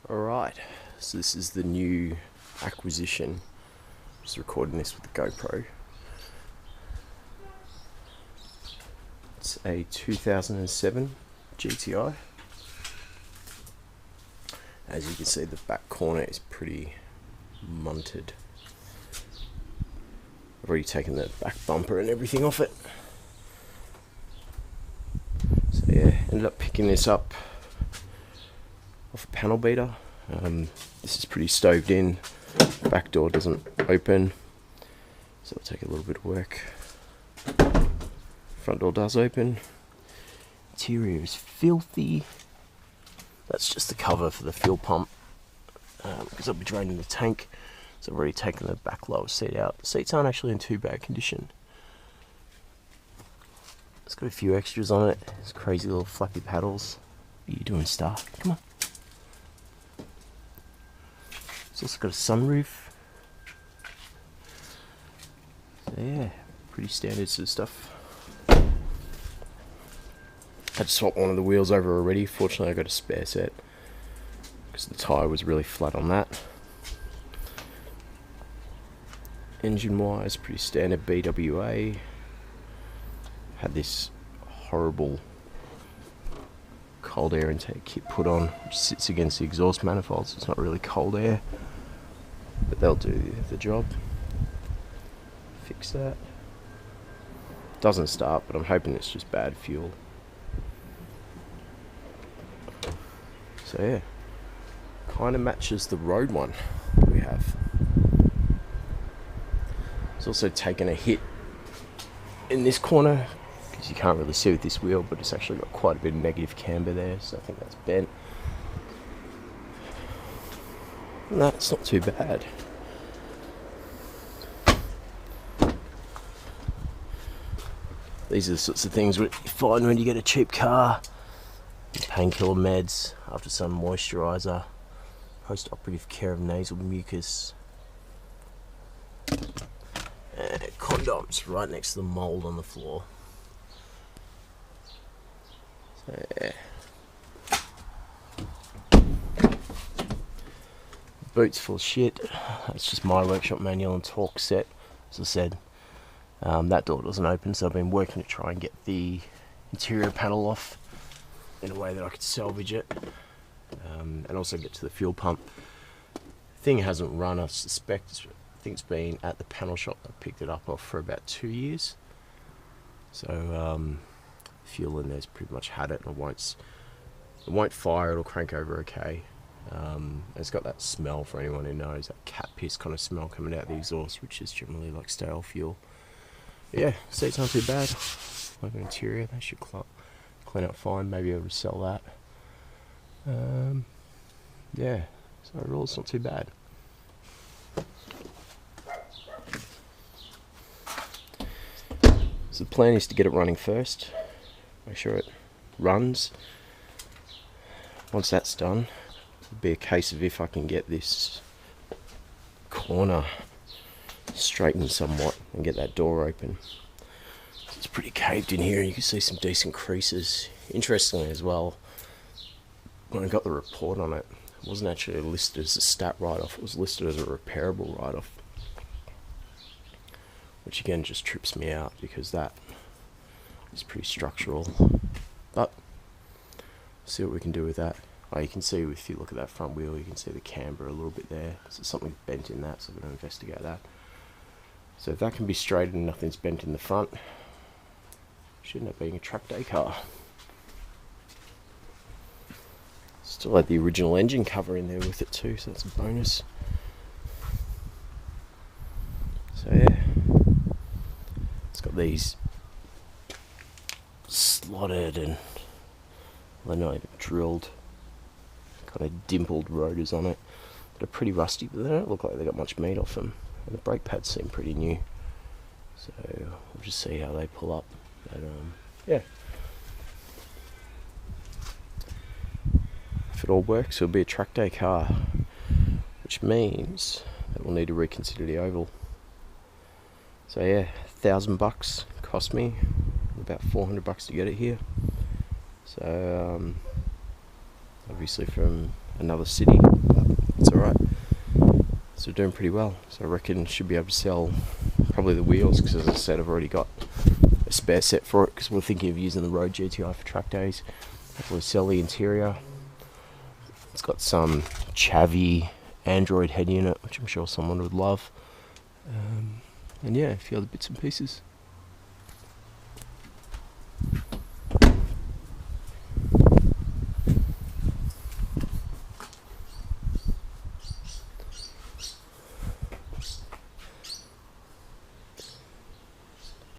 Alright, so this is the new acquisition. Just recording this with the GoPro. It's a 2007 GTi. As you can see, the back corner is pretty munted. I've already taken the back bumper and everything off it. So yeah, ended up picking this up off a panel beater. This is pretty stoved in. Back door doesn't open, so it'll take a little bit of work. Front door does open. Interior is filthy. That's just the cover for the fuel pump, because I'll be draining the tank. So I've already taken the back lower seat out. The seats aren't actually in too bad condition. It's got a few extras on it. There's crazy little flappy paddles. What are you doing, Star? Come on. It's also got a sunroof. So yeah, pretty standard sort of stuff. I had to swap one of the wheels over already. Fortunately I got a spare set because the tyre was really flat on that. Engine wise, pretty standard BWA. Had this horrible cold air intake kit put on, which sits against the exhaust manifold, so it's not really cold air, but they'll do the job. Fix that. Doesn't start, but I'm hoping it's just bad fuel. So yeah, kind of matches the road one we have. It's also taken a hit in this corner, because you can't really see with this wheel, but it's actually got quite a bit of negative camber there, so I think that's bent. No, it's not too bad. These are the sorts of things you find when you get a cheap car. Painkiller meds, after some moisturiser, post-operative care of nasal mucus, and condoms right next to the mould on the floor. So yeah. Boot's full of shit. That's just my workshop manual and torque set. As I said, that door doesn't open, so I've been working to try and get the interior panel off in a way that I could salvage it, and also get to the fuel pump. The thing hasn't run, I suspect. I think it's been at the panel shop I picked it up off for about 2 years. So fuel in there's pretty much had it, and it won't fire. It'll crank over okay. It's got that smell, for anyone who knows, that cat piss kind of smell coming out of the exhaust, which is generally like stale fuel. But yeah, seats aren't too bad. Like an interior, they should clean up fine. Maybe able to sell that. Yeah, so overall it's not too bad. So the plan is to get it running first, make sure it runs. Once that's done, it'll be a case of if I can get this corner straightened somewhat and get that door open. It's pretty caved in here, and you can see some decent creases. Interestingly as well, when I got the report on it, it wasn't actually listed as a stat write-off, it was listed as a repairable write-off, which again just trips me out because that is pretty structural. But see what we can do with that. Oh, you can see, if you look at that front wheel, you can see the camber a little bit there, so something bent in that, so we're going to investigate that. So if that can be straightened and nothing's bent in the front, should end up being a track day car. Still had the original engine cover in there with it too, so that's a bonus. So yeah, it's got these slotted and they're not even drilled, kind of dimpled rotors on it that are pretty rusty, but they don't look like they got much meat off them. And the brake pads seem pretty new, so we'll just see how they pull up. But yeah, if it all works, it'll be a track day car, which means that we'll need to reconsider the oval. So yeah, $1,000 cost me, about $400 to get it here. So obviously from another city, but it's alright. So doing pretty well. So I reckon should be able to sell probably the wheels, because as I said, I've already got a spare set for it, because we're thinking of using the Road GTi for track days. Hopefully sell the interior. It's got some chavvy Android head unit, which I'm sure someone would love. And yeah, a few other bits and pieces.